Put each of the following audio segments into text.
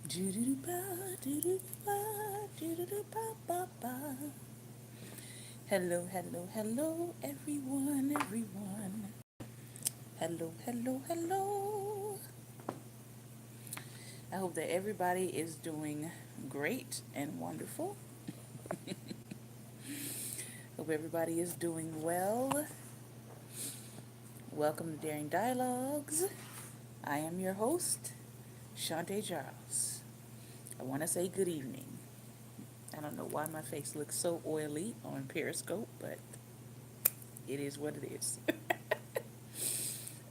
Doo-doo-doo-ba, doo-doo-doo-ba, doo-doo-doo-ba-ba-ba. Hello, hello, hello, everyone, everyone. Hello, hello, hello. I hope that everybody is doing great and wonderful. Hope everybody is doing well. Welcome to Daring Dialogues. I am your host, Shante Giles. I want to say good evening. I don't know why my face looks so oily on Periscope, but it is what it is.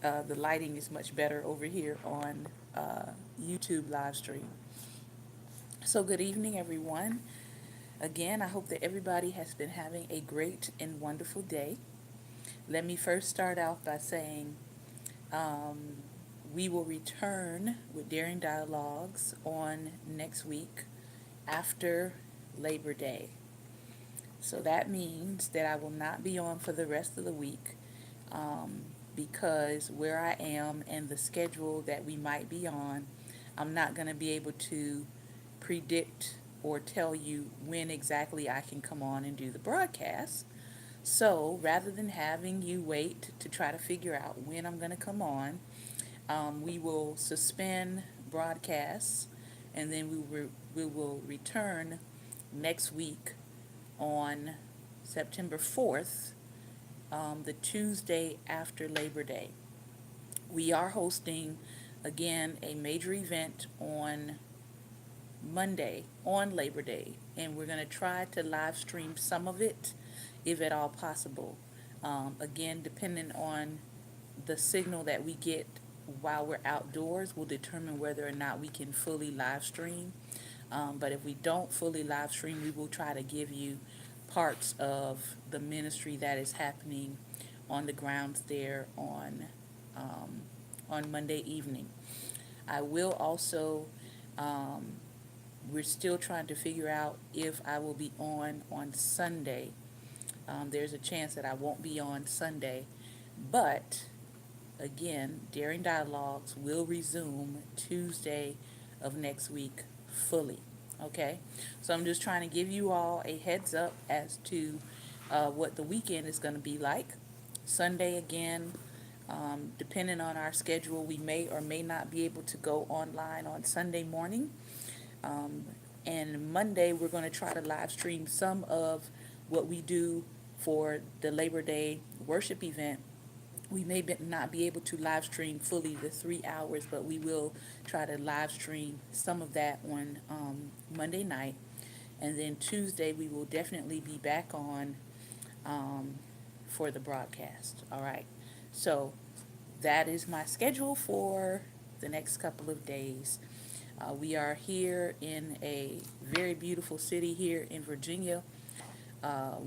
The lighting is much better over here on YouTube live stream. So, good evening, everyone. Again, I hope that everybody has been having a great and wonderful day. Let me first start out by saying um, we will return with Daring Dialogues on next week after Labor Day. So that means that I will not be on for the rest of the week um, because where I am and the schedule that we might be on, I'm not going to be able to predict or tell you when exactly I can come on and do the broadcast. So rather than having you wait to try to figure out when I'm going to come on, we will suspend broadcasts and then we will return next week on September 4th, the Tuesday after Labor Day. We are hosting again a major event on Monday on Labor Day, and we're going to try to live stream some of it if at all possible. Again, depending on the signal that we get while we're outdoors, will determine whether or not we can fully live stream. But if we don't fully live stream, we will try to give you parts of the ministry that is happening on the grounds there um, on Monday evening. I will also, um, we're still trying to figure out if I will be on Sunday. There's a chance that I won't be on Sunday, but again, Daring Dialogues will resume Tuesday of next week fully. Okay? So I'm just trying to give you all a heads up as to what the weekend is going to be like. Sunday, again, depending on our schedule, we may or may not be able to go online on Sunday morning. Um, and Monday, we're going to try to live stream some of what we do for the Labor Day worship event. We may not be able to live stream fully the 3 hours, but we will try to live stream some of that on Monday night. And then Tuesday, we will definitely be back on um, for the broadcast. All right. So that is my schedule for the next couple of days. We are here in a very beautiful city here in Virginia.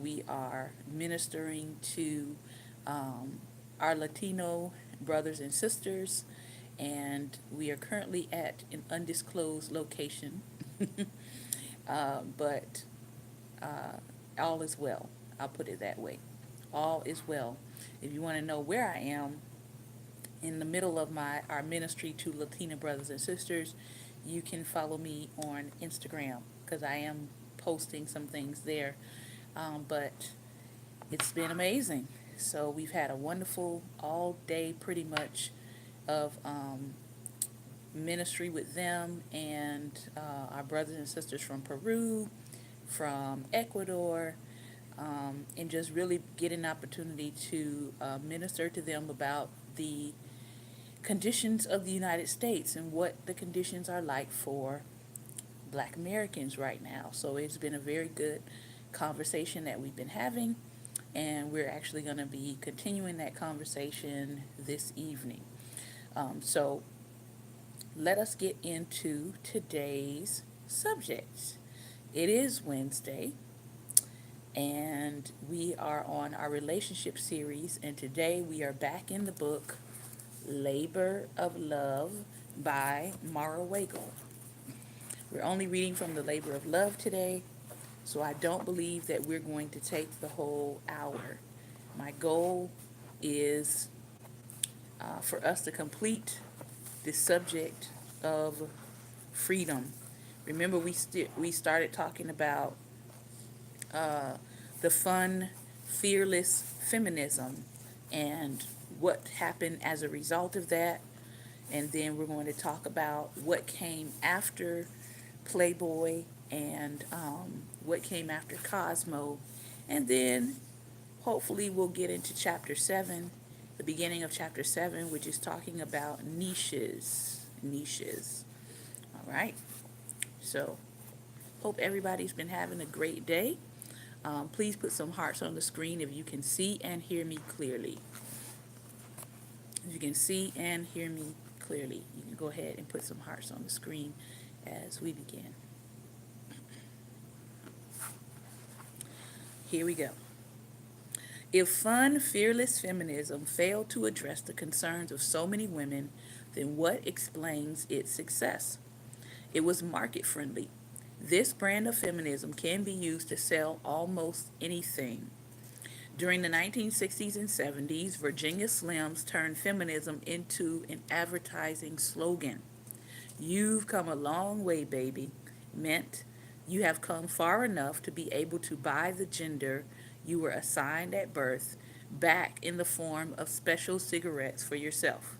We are ministering to um, our Latino brothers and sisters, and we are currently at an undisclosed location, but all is well. I'll put it that way. All is well. If you want to know where I am, in the middle of our ministry to Latina brothers and sisters, you can follow me on Instagram because I am posting some things there. But it's been amazing. So we've had a wonderful all day, pretty much, of ministry with them and our brothers and sisters from Peru, from Ecuador, and just really get an opportunity to minister to them about the conditions of the United States and what the conditions are like for Black Americans right now. So it's been a very good conversation that we've been having, and we're actually going to be continuing that conversation this evening. So let us get into today's subject. It is Wednesday, and we are on our relationship series, and today we are back in the book Labor of Love by Mara Wagle. We're only reading from the Labor of Love today, so I don't believe that we're going to take the whole hour. My goal is for us to complete the subject of freedom. Remember, we started talking about uh, the fun, fearless feminism and what happened as a result of that. And then we're going to talk about what came after Playboy and what came after Cosmo. And then hopefully we'll get into chapter 7, the beginning of chapter 7, which is talking about niches. Niches. All right. So, hope everybody's been having a great day. Please put some hearts on the screen if you can see and hear me clearly. If you can see and hear me clearly, you can go ahead and put some hearts on the screen as we begin. Here we go. If fun, fearless feminism failed to address the concerns of so many women, then what explains its success? It was market friendly. This brand of feminism can be used to sell almost anything. During the 1960s and 70s, Virginia Slims turned feminism into an advertising slogan. You've come a long way, baby, meant you have come far enough to be able to buy the gender you were assigned at birth back in the form of special cigarettes for yourself.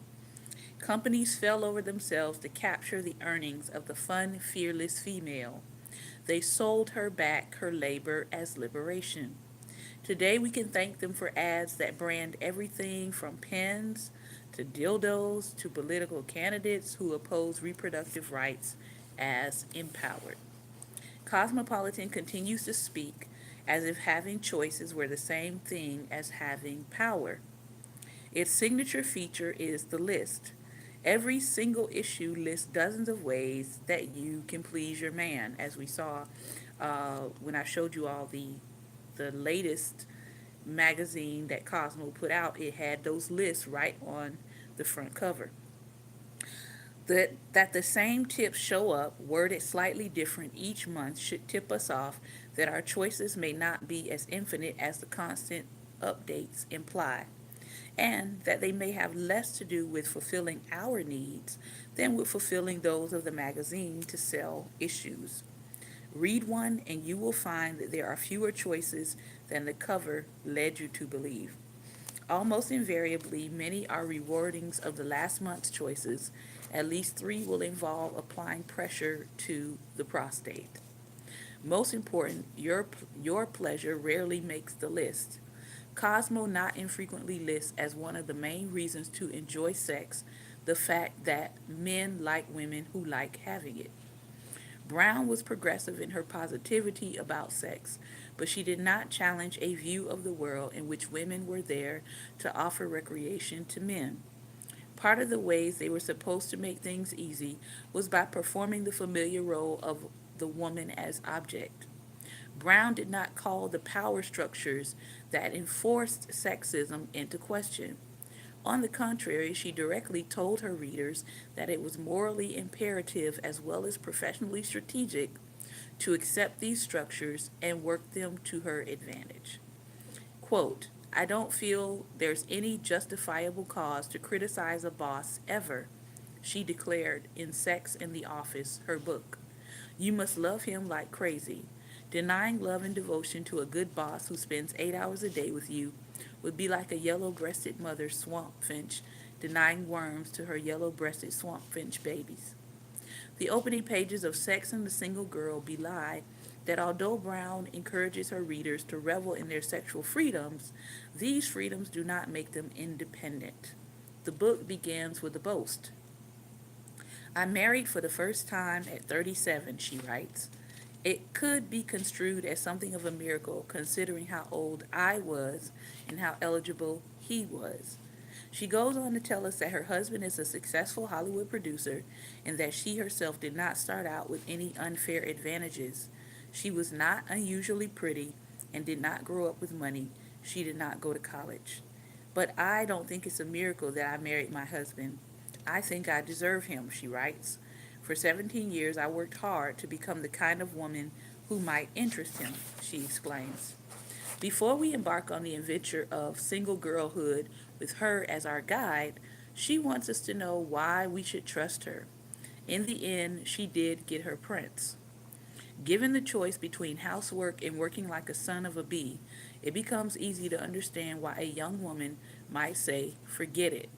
Companies fell over themselves to capture the earnings of the fun, fearless female. They sold her back her labor as liberation. Today we can thank them for ads that brand everything from pens to dildos to political candidates who oppose reproductive rights as empowered. Cosmopolitan continues to speak as if having choices were the same thing as having power. Its signature feature is the list. Every single issue lists dozens of ways that you can please your man, as we saw when I showed you all the latest magazine that Cosmo put out. It had those lists right on the front cover. That the same tips show up, worded slightly different each month, should tip us off that our choices may not be as infinite as the constant updates imply, and that they may have less to do with fulfilling our needs than with fulfilling those of the magazine to sell issues. Read one, and you will find that there are fewer choices than the cover led you to believe. Almost invariably, many are rewardings of the last month's choices. At least 3 will involve applying pressure to the prostate. Most important, your pleasure rarely makes the list. Cosmo not infrequently lists as one of the main reasons to enjoy sex the fact that men like women who like having it. Brown was progressive in her positivity about sex, but she did not challenge a view of the world in which women were there to offer recreation to men. Part of the ways they were supposed to make things easy was by performing the familiar role of the woman as object. Brown did not call the power structures that enforced sexism into question. On the contrary, she directly told her readers that it was morally imperative as well as professionally strategic to accept these structures and work them to her advantage. Quote, I don't feel there's any justifiable cause to criticize a boss ever, she declared in Sex in the Office, her book. You must love him like crazy. Denying love and devotion to a good boss who spends 8 hours a day with you would be like a yellow-breasted mother swamp finch denying worms to her yellow-breasted swamp finch babies. The opening pages of Sex and the Single Girl belie that although Brown encourages her readers to revel in their sexual freedoms, these freedoms do not make them independent. The book begins with a boast. I married for the first time at 37, she writes. It could be construed as something of a miracle considering how old I was and how eligible he was. She goes on to tell us that her husband is a successful Hollywood producer and that she herself did not start out with any unfair advantages. She was not unusually pretty and did not grow up with money. She did not go to college. But I don't think it's a miracle that I married my husband. I think I deserve him, she writes. For 17 years, I worked hard to become the kind of woman who might interest him, she explains. Before we embark on the adventure of single girlhood with her as our guide, she wants us to know why we should trust her. In the end, she did get her prince. Given the choice between housework and working like a son of a bee, it becomes easy to understand why a young woman might say, forget it,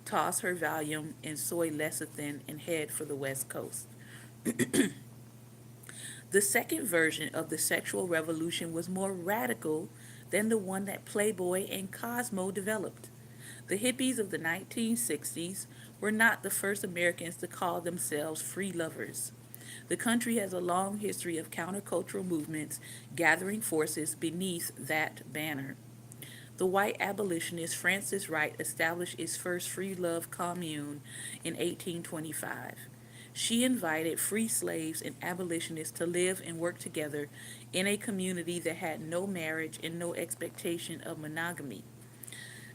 toss her Valium and soy lecithin and head for the West Coast. The second version of the sexual revolution was more radical than the one that Playboy and Cosmo developed. The hippies of the 1960s were not the first Americans to call themselves free lovers. The country has a long history of countercultural movements gathering forces beneath that banner. The white abolitionist Frances Wright established its first free love commune in 1825. She invited free slaves and abolitionists to live and work together in a community that had no marriage and no expectation of monogamy.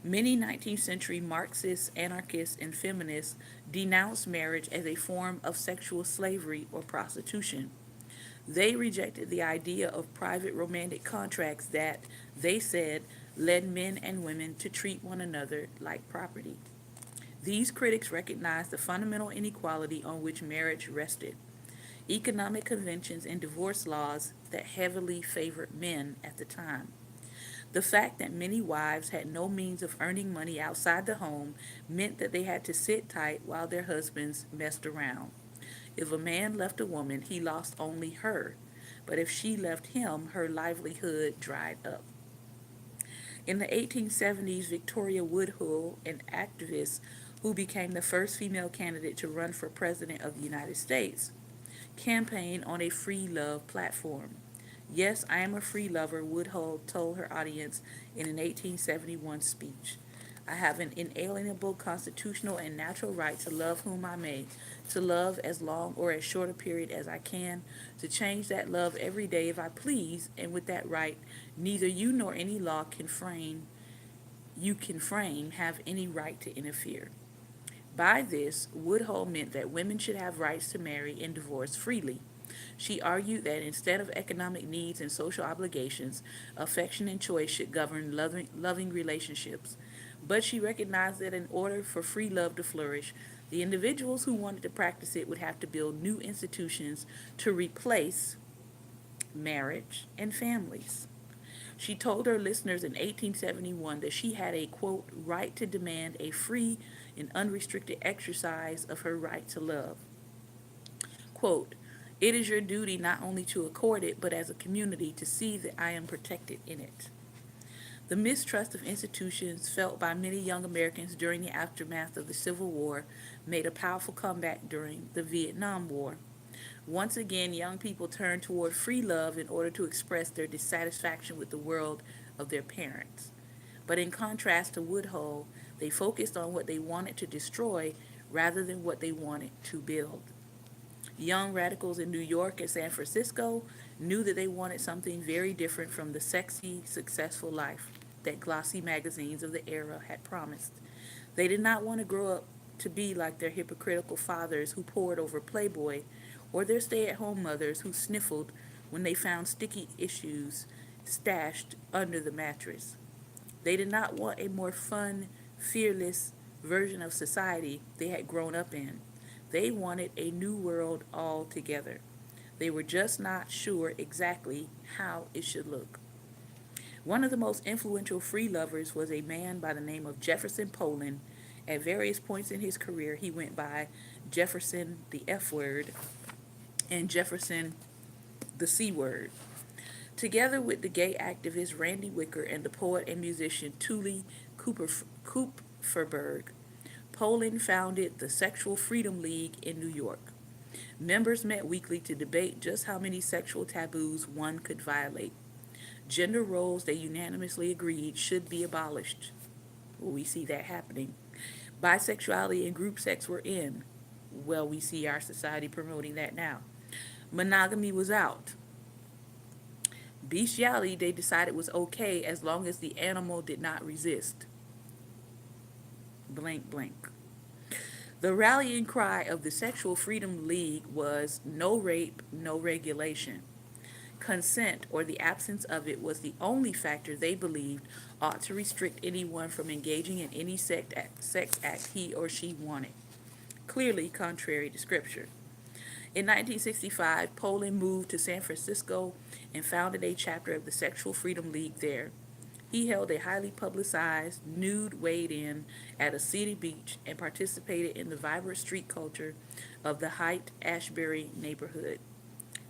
Many 19th century Marxists, anarchists, and feminists denounced marriage as a form of sexual slavery or prostitution. They rejected the idea of private romantic contracts that, they said, led men and women to treat one another like property. These critics recognized the fundamental inequality on which marriage rested, economic conventions and divorce laws that heavily favored men at the time. The fact that many wives had no means of earning money outside the home meant that they had to sit tight while their husbands messed around. If a man left a woman, he lost only her, but if she left him, her livelihood dried up. In the 1870s, Victoria Woodhull, an activist who became the first female candidate to run for president of the United States, campaigned on a free love platform. Yes, I am a free lover, Woodhull told her audience in an 1871 speech. I have an inalienable constitutional and natural right to love whom I may, to love as long or as short a period as I can, to change that love every day if I please, and with that right, neither you nor any law can frame have any right to interfere. By this, Woodhull meant that women should have rights to marry and divorce freely. She argued that instead of economic needs and social obligations, affection and choice should govern loving relationships. But she recognized that in order for free love to flourish, the individuals who wanted to practice it would have to build new institutions to replace marriage and families. She told her listeners in 1871 that she had a, quote, right to demand a free and unrestricted exercise of her right to love. Quote, it is your duty not only to accord it, but as a community to see that I am protected in it. The mistrust of institutions felt by many young Americans during the aftermath of the Civil War made a powerful comeback during the Vietnam War. Once again, young people turned toward free love in order to express their dissatisfaction with the world of their parents. But in contrast to Woodhull, they focused on what they wanted to destroy rather than what they wanted to build. Young radicals in New York and San Francisco knew that they wanted something very different from the sexy, successful life that glossy magazines of the era had promised. They did not want to grow up to be like their hypocritical fathers who pored over Playboy or their stay-at-home mothers who sniffled when they found sticky issues stashed under the mattress. They did not want a more fun, fearless version of society they had grown up in. They wanted a new world altogether. They were just not sure exactly how it should look. One of the most influential free lovers was a man by the name of Jefferson Poland. At various points in his career, he went by Jefferson the F word and Jefferson the C word. Together with the gay activist Randy Wicker and the poet and musician Tuli Kupferberg, Poland founded the Sexual Freedom League in New York. Members met weekly to debate just how many sexual taboos one could violate. Gender roles, they unanimously agreed, should be abolished. Well, we see that happening. Bisexuality and group sex were in. Well, we see our society promoting that now. Monogamy was out. Bestiality, they decided, was okay as long as the animal did not resist. Blank, blank. The rallying cry of the Sexual Freedom League was no rape, no regulation. Consent, or the absence of it, was the only factor they believed ought to restrict anyone from engaging in any sex act he or she wanted. Clearly contrary to Scripture. In 1965, Poland moved to San Francisco and founded a chapter of the Sexual Freedom League there. He held a highly publicized nude wade-in at a city beach and participated in the vibrant street culture of the Haight-Ashbury neighborhood.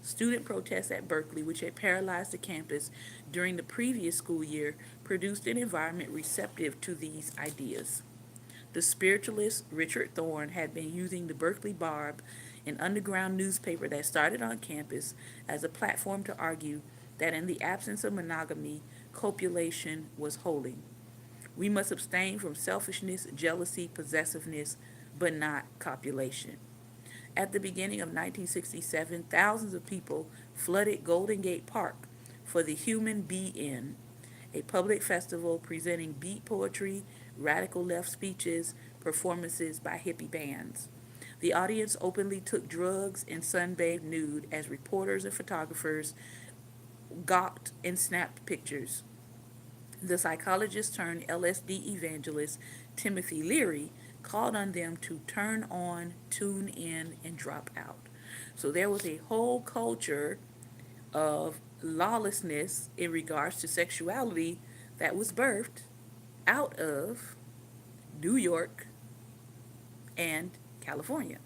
Student protests at Berkeley, which had paralyzed the campus during the previous school year, produced an environment receptive to these ideas. The spiritualist Richard Thorne had been using the Berkeley Barb, an underground newspaper that started on campus, as a platform to argue that in the absence of monogamy, copulation was holy. We must abstain from selfishness, jealousy, possessiveness, but not copulation. At the beginning of 1967, thousands of people flooded Golden Gate Park for the Human Bee Inn, a public festival presenting beat poetry, radical left speeches, performances by hippie bands. The audience openly took drugs and sunbathed nude as reporters and photographers gawked and snapped pictures. The psychologist turned LSD evangelist Timothy Leary called on them to turn on, tune in, and drop out. So there was a whole culture of lawlessness in regards to sexuality that was birthed out of New York and California.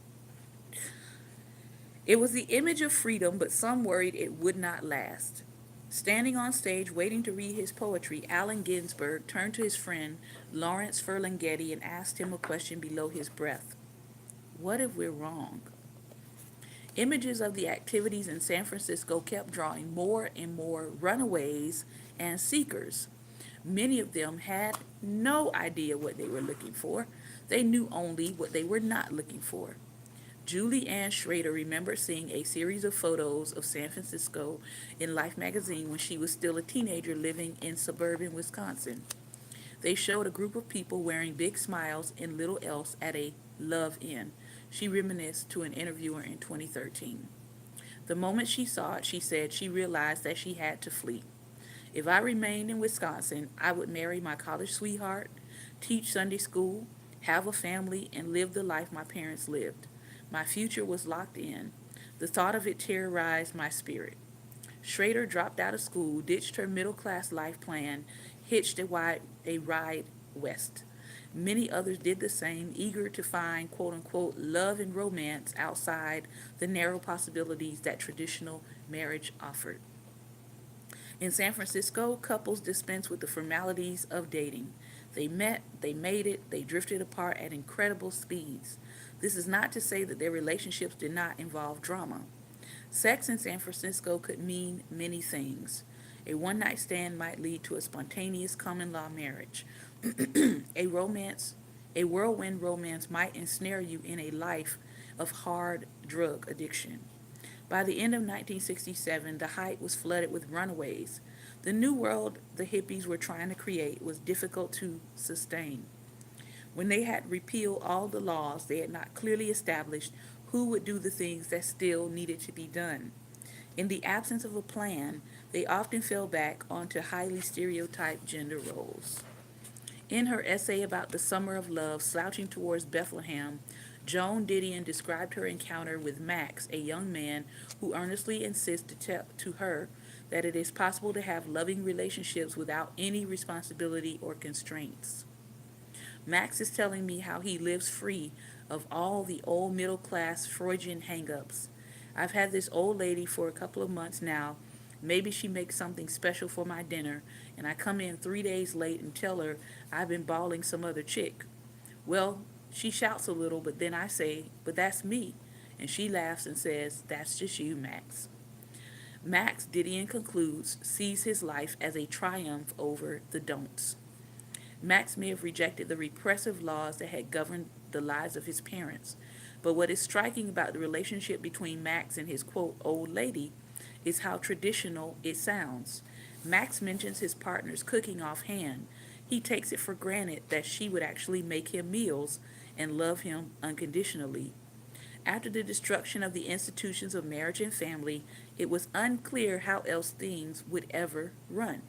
It was the image of freedom, but some worried it would not last. Standing on stage waiting to read his poetry, Allen Ginsberg turned to his friend Lawrence Ferlinghetti and asked him a question below his breath. What if we're wrong? Images of the activities in San Francisco kept drawing more and more runaways and seekers. Many of them had no idea what they were looking for. They knew only what they were not looking for. Julie Ann Schrader remembered seeing a series of photos of San Francisco in Life magazine when she was still a teenager living in suburban Wisconsin. They showed a group of people wearing big smiles and little else at a Love Inn. She reminisced to an interviewer in 2013. The moment she saw it, she said she realized that she had to flee. If I remained in Wisconsin, I would marry my college sweetheart, teach Sunday school, have a family, and live the life my parents lived. My future was locked in. The thought of it terrorized my spirit. Schrader dropped out of school, ditched her middle-class life plan, hitched a ride west. Many others did the same, eager to find quote-unquote love and romance outside the narrow possibilities that traditional marriage offered. In San Francisco, couples dispensed with the formalities of dating. They met, they made it, they drifted apart at incredible speeds. This is not to say that their relationships did not involve drama. Sex in San Francisco could mean many things. A one-night stand might lead to a spontaneous common-law marriage. a romance, a whirlwind romance might ensnare you in a life of hard drug addiction. By the end of 1967, the Haight was flooded with runaways. The new world the hippies were trying to create was difficult to sustain. When they had repealed all the laws, they had not clearly established who would do the things that still needed to be done. In the absence of a plan, they often fell back onto highly stereotyped gender roles. In her essay about the summer of love, Slouching Towards Bethlehem, Joan Didion described her encounter with Max, a young man who earnestly insists to her that it is possible to have loving relationships without any responsibility or constraints. Max is telling me how he lives free of all the old middle class Freudian hang-ups. I've had this old lady for a couple of months now. Maybe she makes something special for my dinner, and I come in 3 days late and tell her I've been balling some other chick. Well, she shouts a little, but then I say, but that's me. And she laughs and says, that's just you, Max. Max, Didion concludes, sees his life as a triumph over the don'ts. Max may have rejected the repressive laws that had governed the lives of his parents, but what is striking about the relationship between Max and his, quote, old lady is how traditional it sounds. Max mentions his partner's cooking offhand. He takes it for granted that she would actually make him meals and love him unconditionally. After the destruction of the institutions of marriage and family, it was unclear how else things would ever run.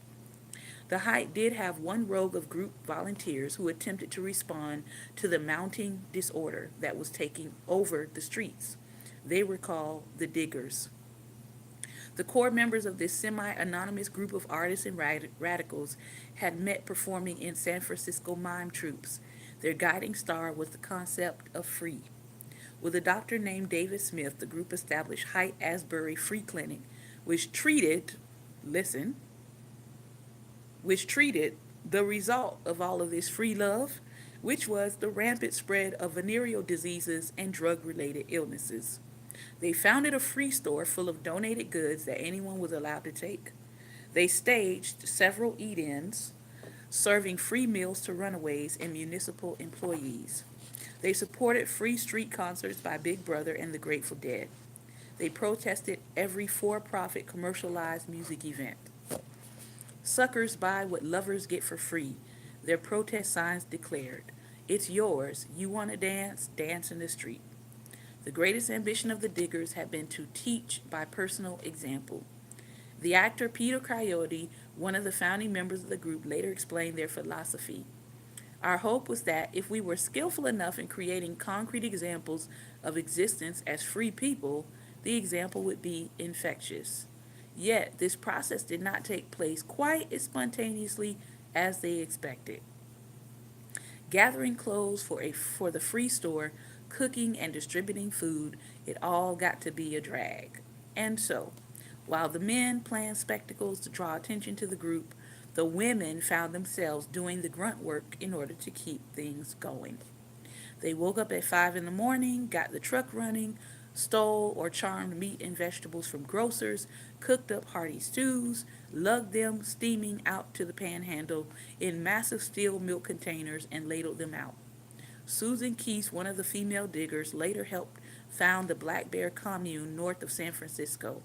The Haight did have one rogue of group volunteers who attempted to respond to the mounting disorder that was taking over the streets. They were called the Diggers. The core members of this semi anonymous group of artists and radicals had met performing in San Francisco mime troupes. Their guiding star was the concept of free. With a doctor named David Smith, the group established Haight Asbury Free Clinic, which treated, listen, which treated the result of all of this free love, which was the rampant spread of venereal diseases and drug related illnesses. They founded a free store full of donated goods that anyone was allowed to take. They staged several eat ins, serving free meals to runaways and municipal employees. They supported free street concerts by Big Brother and the Grateful Dead. They protested every for profit commercialized music event. Suckers buy what lovers get for free, their protest signs declared. It's yours. You want to dance? Dance in the street. The greatest ambition of the Diggers had been to teach by personal example. The actor Peter Coyote, one of the founding members of the group, later explained their philosophy. Our hope was that if we were skillful enough in creating concrete examples of existence as free people, the example would be infectious. Yet, this process did not take place quite as spontaneously as they expected. Gathering clothes for the free store, cooking and distributing food, it all got to be a drag. And so, while the men planned spectacles to draw attention to the group, the women found themselves doing the grunt work in order to keep things going. They woke up at 5 in the morning, got the truck running, stole or charmed meat and vegetables from grocers, cooked up hearty stews, lugged them steaming out to the panhandle in massive steel milk containers, and ladled them out. Susan Keese, one of the female diggers, later helped found the Black Bear Commune north of San Francisco.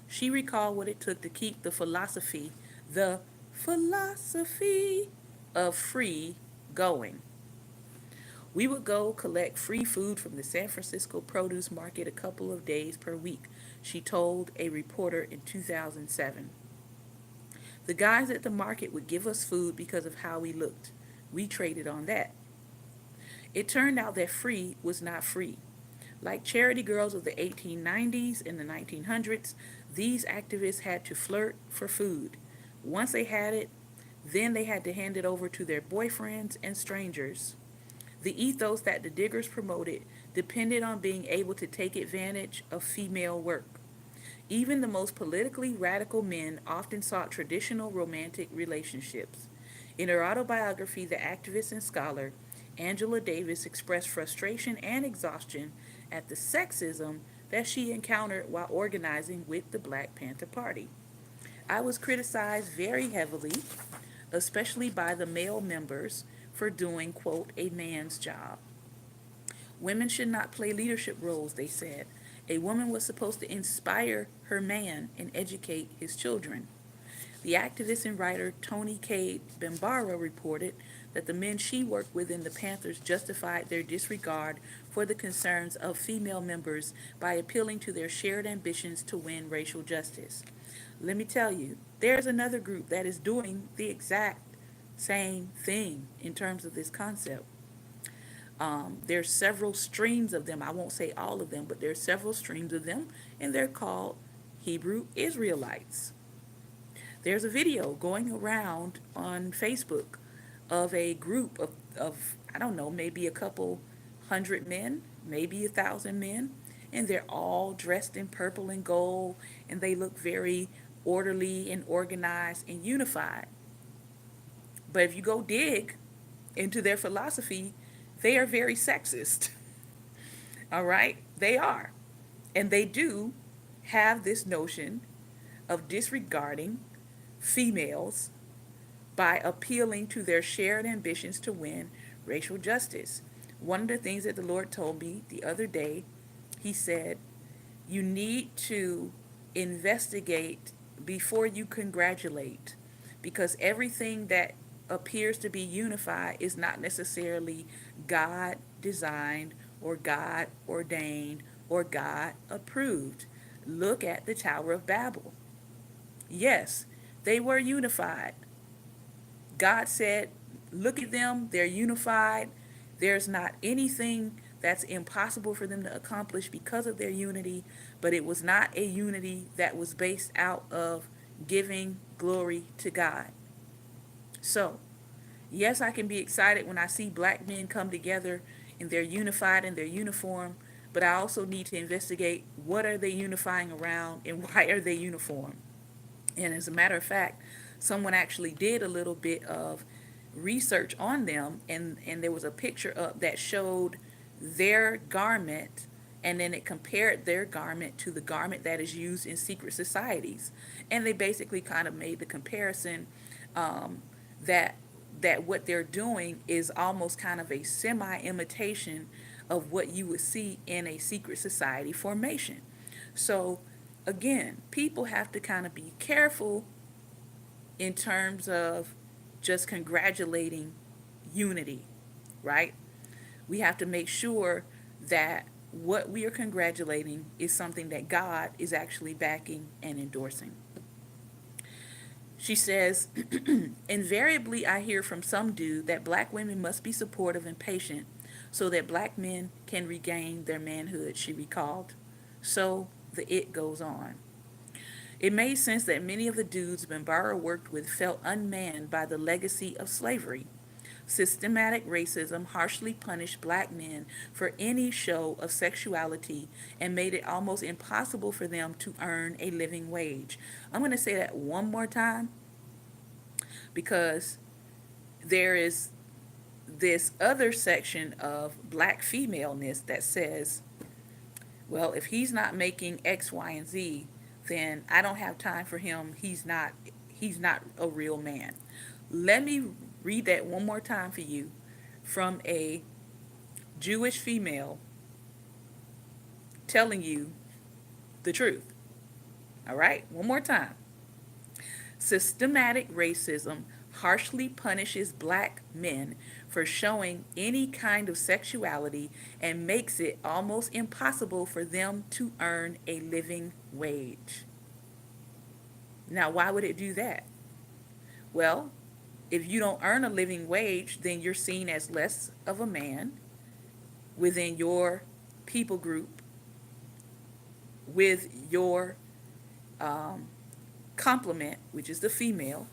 She recalled what it took to keep the philosophy of free going. We would go collect free food from the San Francisco produce market a couple of days per week, she told a reporter in 2007. The guys at the market would give us food because of how we looked. We traded on that. It turned out that free was not free. Like charity girls of the 1890s and the 1900s, these activists had to flirt for food. Once they had it, then they had to hand it over to their boyfriends and strangers. The ethos that the Diggers promoted depended on being able to take advantage of female work. Even the most politically radical men often sought traditional romantic relationships. In her autobiography, the activist and scholar Angela Davis expressed frustration and exhaustion at the sexism that she encountered while organizing with the Black Panther Party. I was criticized very heavily, especially by the male members, for doing, quote, a man's job. Women should not play leadership roles, they said. A woman was supposed to inspire her man and educate his children. The activist and writer Toni Cade Bambara reported that the men she worked with in the Panthers justified their disregard for the concerns of female members by appealing to their shared ambitions to win racial justice. Let me tell you, there's another group that is doing the exact same thing in terms of this concept. There's several streams of them. I won't say all of them, but there's several streams of them, and they're called Hebrew Israelites. There's a video going around on Facebook of a group of I don't know, maybe a couple hundred men, maybe 1,000 men, and they're all dressed in purple and gold, and they look very orderly and organized and unified. But if you go dig into their philosophy, they are very sexist. All right? They are. And they do have this notion of disregarding females by appealing to their shared ambitions to win racial justice. One of the things that the Lord told me the other day, He said, you need to investigate before you congratulate, because everything that appears to be unified is not necessarily God designed or God ordained or God approved. Look at the Tower of Babel. Yes, they were unified. God said, look at them, they're unified. There's not anything that's impossible for them to accomplish because of their unity, but it was not a unity that was based out of giving glory to God. So, yes, I can be excited when I see black men come together and they're unified in their uniform, but I also need to investigate what are they unifying around and why are they uniform. And as a matter of fact, someone actually did a little bit of research on them, and there was a picture up that showed their garment, and then it compared their garment to the garment that is used in secret societies. And they basically kind of made the comparison, that what they're doing is almost kind of a semi imitation of what you would see in a secret society formation. So again, people have to kind of be careful in terms of just congratulating unity, right? We have to make sure that what we are congratulating is something that God is actually backing and endorsing. She says, invariably, I hear from some dude that black women must be supportive and patient so that black men can regain their manhood, she recalled. So the it goes on. It made sense that many of the dudes Bambara worked with felt unmanned by the legacy of slavery. Systematic racism harshly punished black men for any show of sexuality and made it almost impossible for them to earn a living wage. I'm going to say that one more time because there is this other section of black femaleness that says, well, if he's not making X, Y, and Z, then I don't have time for him. He's not a real man. Let me read that one more time for you from a Jewish female telling you the truth. All right? One more time. Systematic racism harshly punishes black men for showing any kind of sexuality and makes it almost impossible for them to earn a living wage. Now, why would it do that? Well, if you don't earn a living wage, then you're seen as less of a man within your people group, with your complement, which is the female.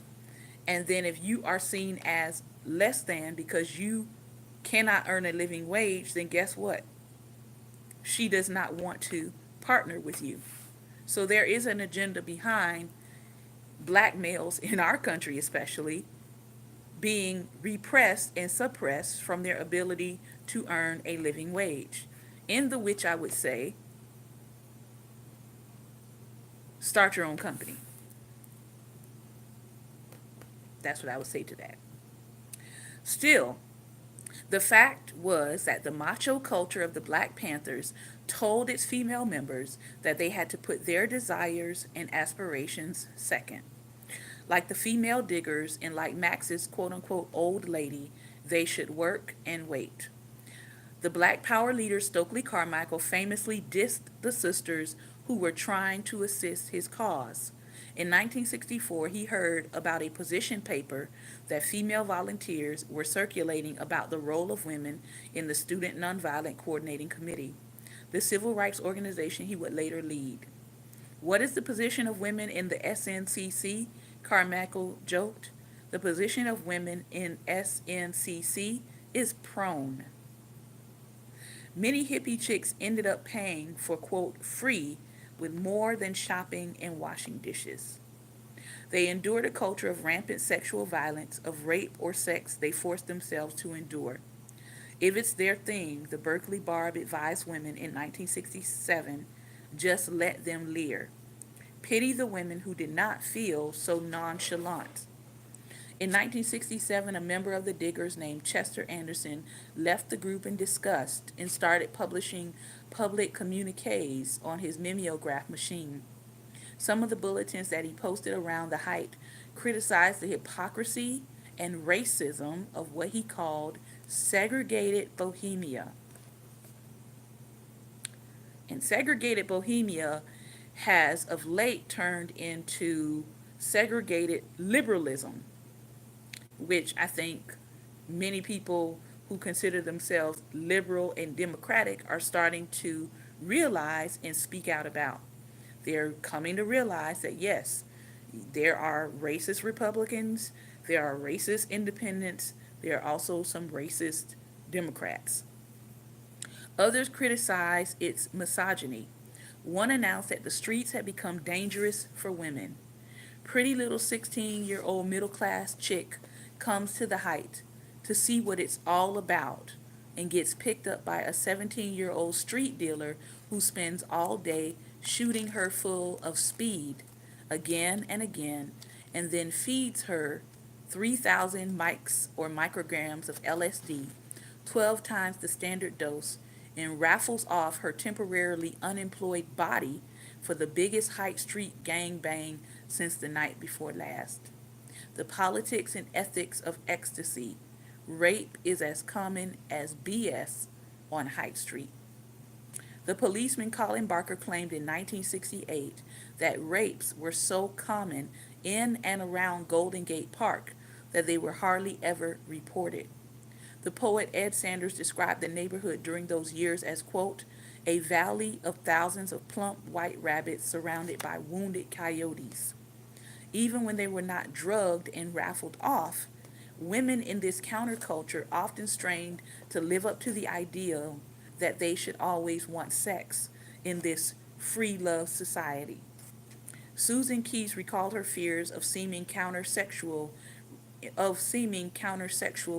And then if you are seen as less than because you cannot earn a living wage, then guess what? She does not want to partner with you. So there is an agenda behind black males in our country, especially, being repressed and suppressed from their ability to earn a living wage. In the which I would say, start your own company. That's what I would say to that. Still, the fact was that the macho culture of the Black Panthers told its female members that they had to put their desires and aspirations second. Like the female diggers and like Max's quote unquote old lady, they should work and wait. The Black Power leader Stokely Carmichael famously dissed the sisters who were trying to assist his cause. In 1964, he heard about a position paper that female volunteers were circulating about the role of women in the Student Nonviolent Coordinating Committee, the civil rights organization he would later lead. What is the position of women in the SNCC? Carmichael joked. The position of women in SNCC is prone. Many hippie chicks ended up paying for, quote, free with more than shopping and washing dishes. They endured a culture of rampant sexual violence, of rape or sex they forced themselves to endure. If it's their thing, the Berkeley Barb advised women in 1967, just let them leer. Pity the women who did not feel so nonchalant. In 1967, a member of the Diggers named Chester Anderson left the group in disgust and started publishing public communiques on his mimeograph machine. Some of the bulletins that he posted around the height criticized the hypocrisy and racism of what he called segregated Bohemia. And segregated Bohemia has of late turned into segregated liberalism, which I think many people who consider themselves liberal and democratic are starting to realize and speak out about. They're coming to realize that yes, there are racist Republicans, there are racist independents, there are also some racist Democrats. Others criticize its misogyny. One announced that the streets had become dangerous for women. Pretty little 16-year-old middle class chick comes to the Height to see what it's all about and gets picked up by a 17-year-old street dealer who spends all day shooting her full of speed again and again and then feeds her 3,000 mics or micrograms of LSD, 12 times the standard dose, and raffles off her temporarily unemployed body for the biggest Height Street gangbang since the night before last. The politics and ethics of ecstasy. Rape is as common as BS on Height Street. The policeman Colin Barker claimed in 1968 that rapes were so common in and around Golden Gate Park that they were hardly ever reported. The poet Ed Sanders described the neighborhood during those years as, quote, a valley of thousands of plump white rabbits surrounded by wounded coyotes. Even when they were not drugged and raffled off, women in this counterculture often strained to live up to the ideal that they should always want sex in this free love society. Susan Keyes recalled her fears of seeming countersexual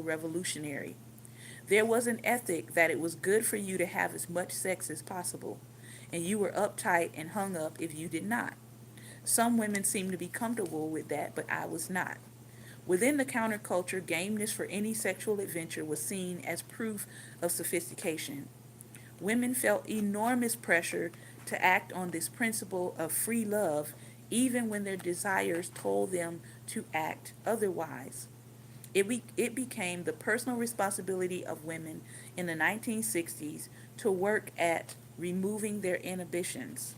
revolutionary. There was an ethic that it was good for you to have as much sex as possible, and you were uptight and hung up if you did not. Some women seemed to be comfortable with that, but I was not. Within the counterculture, gameness for any sexual adventure was seen as proof of sophistication. Women felt enormous pressure to act on this principle of free love, even when their desires told them to act otherwise. It became the personal responsibility of women in the 1960s to work at removing their inhibitions.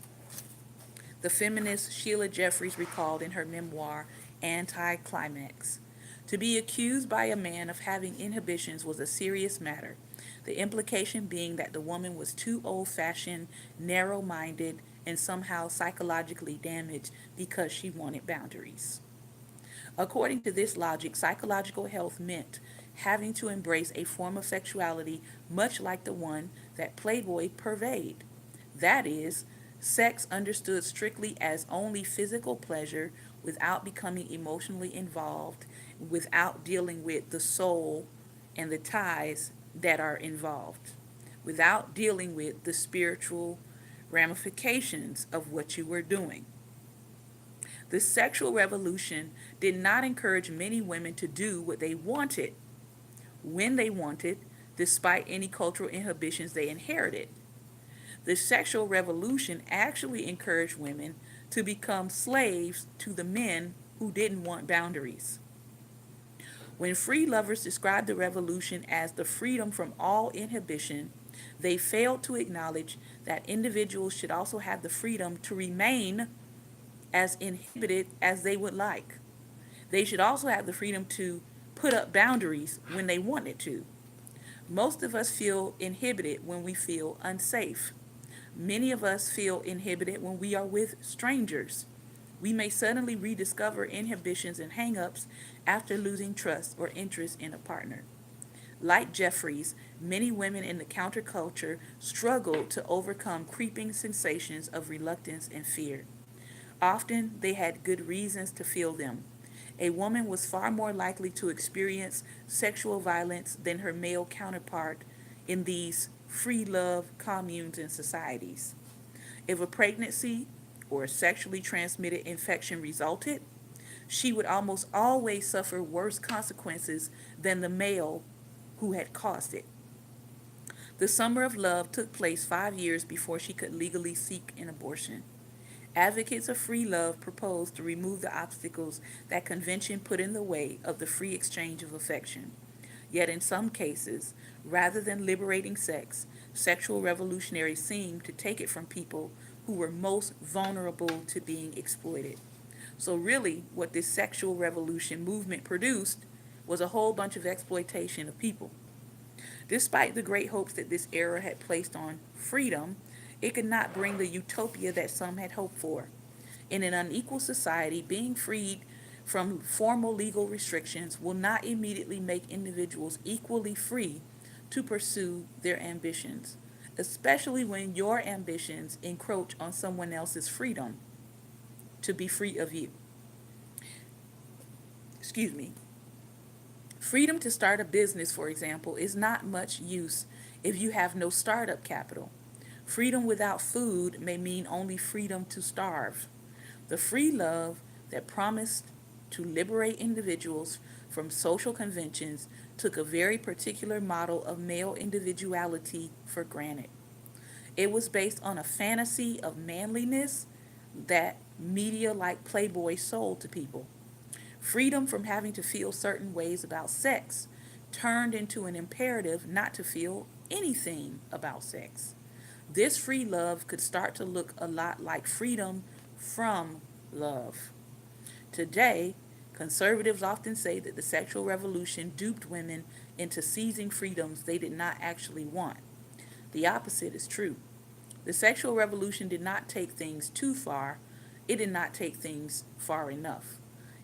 The feminist Sheila Jeffries recalled in her memoir, Anti-Climax. To be accused by a man of having inhibitions was a serious matter, the implication being that the woman was too old-fashioned, narrow-minded, and somehow psychologically damaged because she wanted boundaries. According to this logic, psychological health meant having to embrace a form of sexuality much like the one that Playboy purveyed. That is, sex understood strictly as only physical pleasure without becoming emotionally involved, without dealing with the soul and the ties that are involved, without dealing with the spiritual ramifications of what you were doing. The sexual revolution did not encourage many women to do what they wanted, when they wanted, despite any cultural inhibitions they inherited. The sexual revolution actually encouraged women to become slaves to the men who didn't want boundaries. When free lovers described the revolution as the freedom from all inhibition, they failed to acknowledge that individuals should also have the freedom to remain as inhibited as they would like. They should also have the freedom to put up boundaries when they wanted to. Most of us feel inhibited when we feel unsafe. Many of us feel inhibited when we are with strangers. We may suddenly rediscover inhibitions and hang-ups after losing trust or interest in a partner. Like Jeffries, many women in the counterculture struggled to overcome creeping sensations of reluctance and fear. Often they had good reasons to feel them. A woman was far more likely to experience sexual violence than her male counterpart in these free love communes and societies. If a pregnancy or a sexually transmitted infection resulted, she would almost always suffer worse consequences than the male who had caused it. The Summer of Love took place 5 years before she could legally seek an abortion. Advocates of free love proposed to remove the obstacles that convention put in the way of the free exchange of affection. Yet in some cases, rather than liberating sex, sexual revolutionaries seemed to take it from people who were most vulnerable to being exploited. So really, what this sexual revolution movement produced was a whole bunch of exploitation of people. Despite the great hopes that this era had placed on freedom, it could not bring the utopia that some had hoped for. In an unequal society, being freed from formal legal restrictions will not immediately make individuals equally free to pursue their ambitions, especially when your ambitions encroach on someone else's freedom to be free of you. Excuse me. Freedom to start a business, for example, is not much use if you have no startup capital. Freedom without food may mean only freedom to starve. The free love that promised to liberate individuals from social conventions took a very particular model of male individuality for granted. It was based on a fantasy of manliness that media like Playboy sold to people. Freedom from having to feel certain ways about sex turned into an imperative not to feel anything about sex. This free love could start to look a lot like freedom from love. Today, conservatives often say that the sexual revolution duped women into seizing freedoms they did not actually want. The opposite is true. The sexual revolution did not take things too far, it did not take things far enough.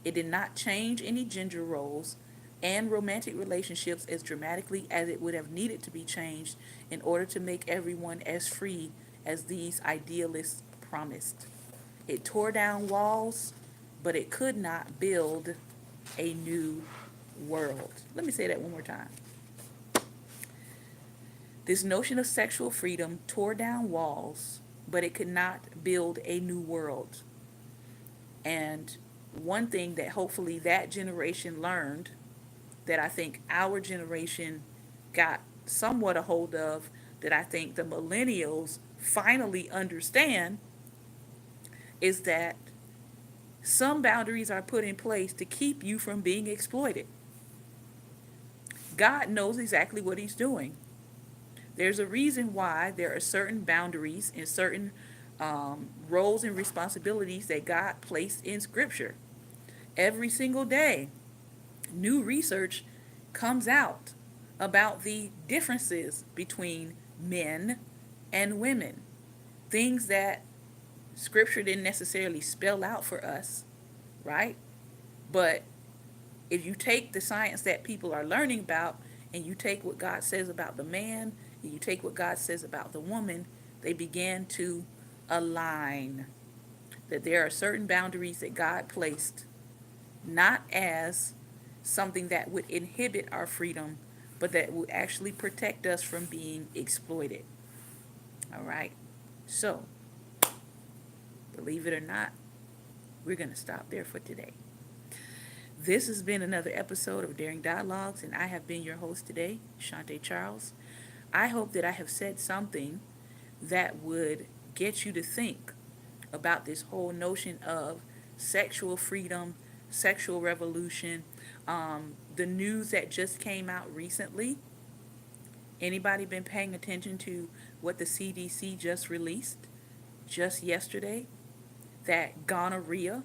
It did not change any gender roles and romantic relationships as dramatically as it would have needed to be changed in order to make everyone as free as these idealists promised. It tore down walls, but it could not build a new world. Let me say that one more time. This notion of sexual freedom tore down walls, but it could not build a new world. And one thing that hopefully that generation learned, that I think our generation got somewhat a hold of, that I think the millennials finally understand, is that some boundaries are put in place to keep you from being exploited. God knows exactly what He's doing. There's a reason why there are certain boundaries and certain roles and responsibilities that God placed in Scripture. Every single day, new research comes out about the differences between men and women. Things that Scripture didn't necessarily spell out for us, right? But if you take the science that people are learning about and you take what God says about the man and you take what God says about the woman, they begin to align. That there are certain boundaries that God placed not as something that would inhibit our freedom, but that would actually protect us from being exploited. All right. So, believe it or not, we're going to stop there for today. This has been another episode of Daring Dialogues, and I have been your host today, Shante Charles. I hope that I have said something that would get you to think about this whole notion of sexual freedom, sexual revolution, the news that just came out recently. Anybody been paying attention to what the CDC just released just yesterday? That gonorrhea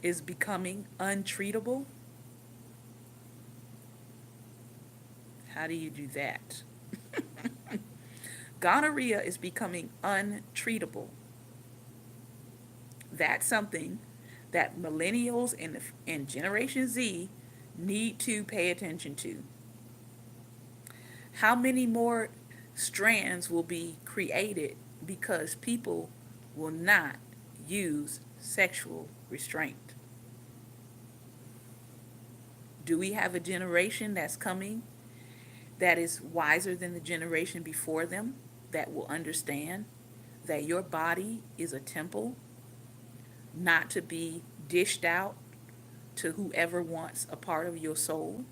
is becoming untreatable. How do you do that? Gonorrhea is becoming untreatable. That's something that millennials and Generation Z need to pay attention to. How many more strands will be created because people will not use sexual restraint? Do we have a generation that's coming that is wiser than the generation before them, that will understand that your body is a temple, not to be dished out to whoever wants a part of your soul?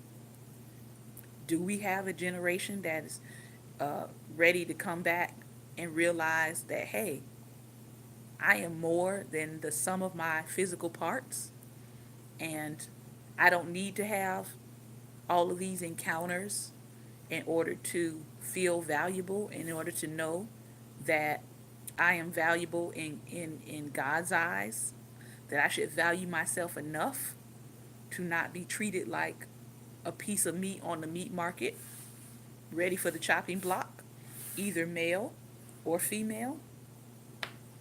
Do we have a generation that is ready to come back and realize that, hey, I am more than the sum of my physical parts, and I don't need to have all of these encounters in order to feel valuable, in order to know that I am valuable in God's eyes, that I should value myself enough to not be treated like a piece of meat on the meat market? ready for the chopping block, either male or female.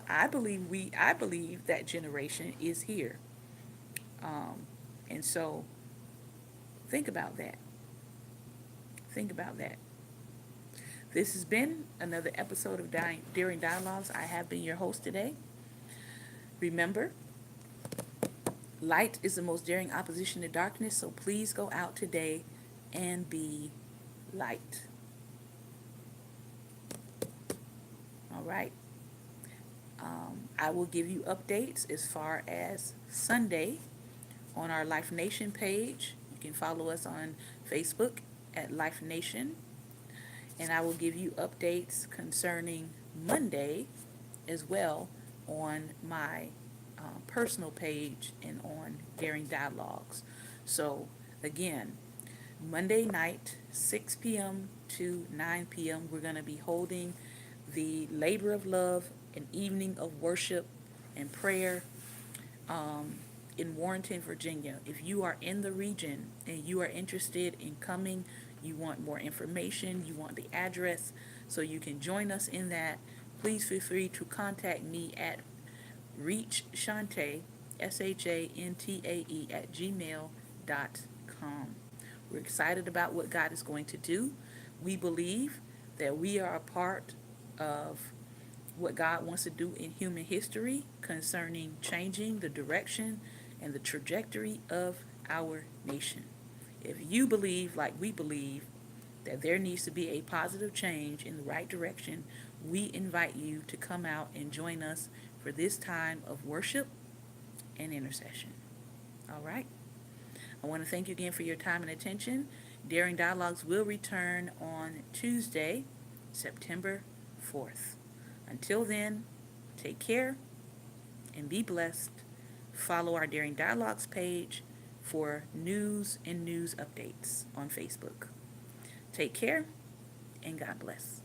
I believe that generation is here. And so think about that. Think about that. This has been another episode of Daring Dialogues. I have been your host today. Remember, light is the most daring opposition to darkness, so please go out today and be light. All right. I will give you updates as far as Sunday on our Life Nation page. You can follow us on Facebook at Life Nation. And I will give you updates concerning Monday as well on my personal page and on Daring Dialogues. So, again, Monday night, 6 p.m. to 9 p.m., we're going to be holding the Labor of Love, an evening of worship and prayer in Warrenton, Virginia. If you are in the region and you are interested in coming, you want more information, you want the address so you can join us in that, please feel free to contact me at reachshantae, SHANTAE, at gmail.com. We're excited about what God is going to do. We believe that we are a part of what God wants to do in human history concerning changing the direction and the trajectory of our nation. If you believe, like we believe, that there needs to be a positive change in the right direction, we invite you to come out and join us for this time of worship and intercession. All right? I want to thank you again for your time and attention. Daring Dialogues will return on Tuesday, September 4th. Until then, take care and be blessed. Follow our Daring Dialogues page for news and news updates on Facebook. Take care and God bless.